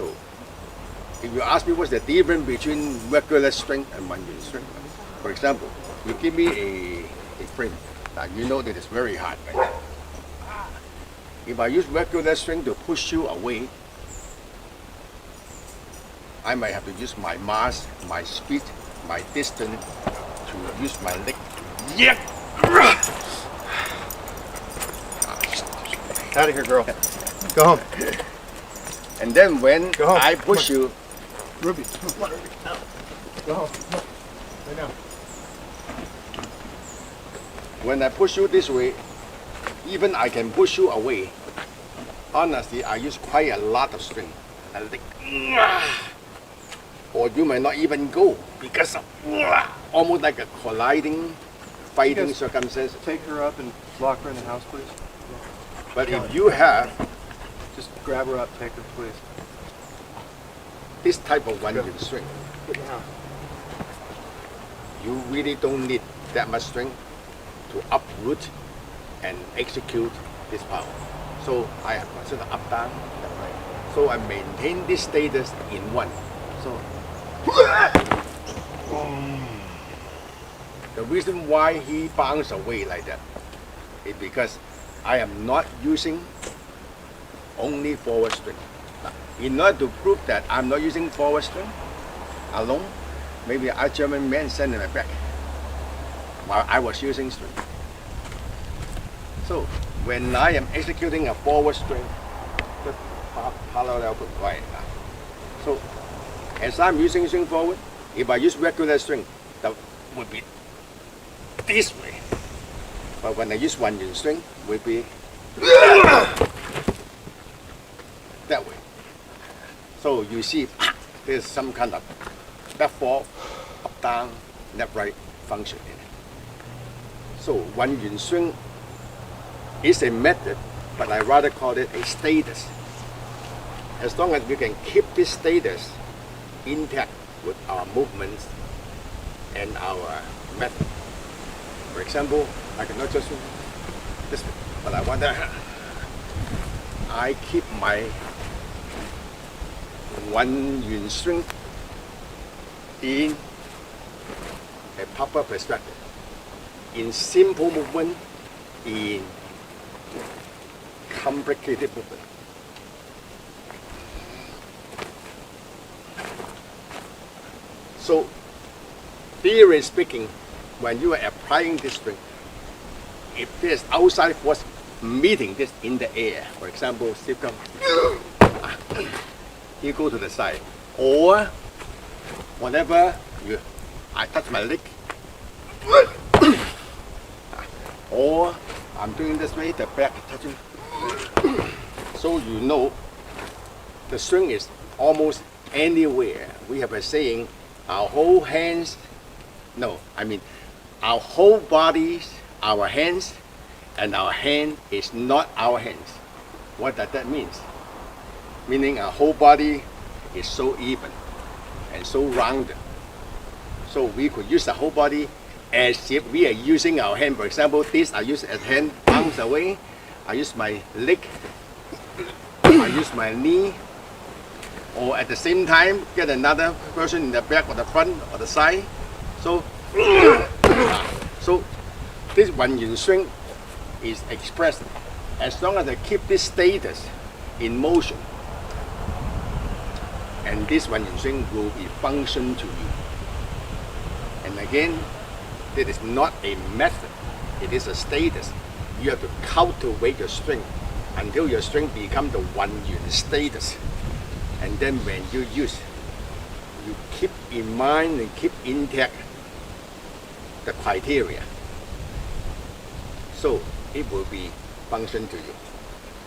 So if you ask me what's the difference between regular strength and Wan Yuan strength, for example, you give me a frame, you know that it's very hard, right? If I use regular strength to push you away, I might have to use my mass, my speed, my distance to use my leg. Yeah. Out of here, girl. Go home. And then when Go home. I push you, Ruby, come on, Ruby. Go home. Come on. Right now. when I push you this way, even I can push you away. Honestly, I use quite a lot of strength. I think, or you might not even go because of almost like a colliding, fighting circumstance. Take her up and lock her in the house, please. But if you have Just grab her up, take her, please. this type of Wan Yuan strength, Get down. you really don't need that much strength to uproot and execute this power. So I have considered up, down, left, right. So I maintain this status in one. So the reason why he bounced away like that is because I am not using only forward strength. In order to prove that I'm not using forward strength alone, maybe a German man sent me back while I was using strength. So when I am executing a forward strength, just parallel to right now. So as I'm using strength forward, if I use regular strength, that would be this way. But when I use Wan Yuan strength, will be that way. So you see, there's some kind of back forth, up down, left right function in it. So Wan Yuan strength is a method, but I rather call it a status. As long as we can keep this status intact with our movements and our method. For example, I cannot just this way, but I want that. I keep my Wan Yuan strength in a proper perspective, in simple movement, in complicated movement. So, theory speaking, when you are applying this strength, if there's outside force meeting this in the air, for example, Steve come, you go to the side, or whenever I touch my leg, or I'm doing this way, the back touching. So you know, the strength is almost anywhere. We have a saying, our whole hands, our whole bodies, our hands, and our hand is not our hands. What does that mean? Meaning our whole body is so even and so rounded. So we could use the whole body as if we are using our hand. For example, this I use as hand, bounce away. I use my leg, I use my knee, or at the same time get another person in the back or the front or the side. So, so this Wan Yuan strength is expressed as long as I keep this status in motion, and this Wan Yuan strength will be function to you. And again, it is not a method, it is a status. You have to cultivate your strength until your strength becomes the Wan Yuan status. And then when you use, you keep in mind and keep intact the criteria. So it will be function to you.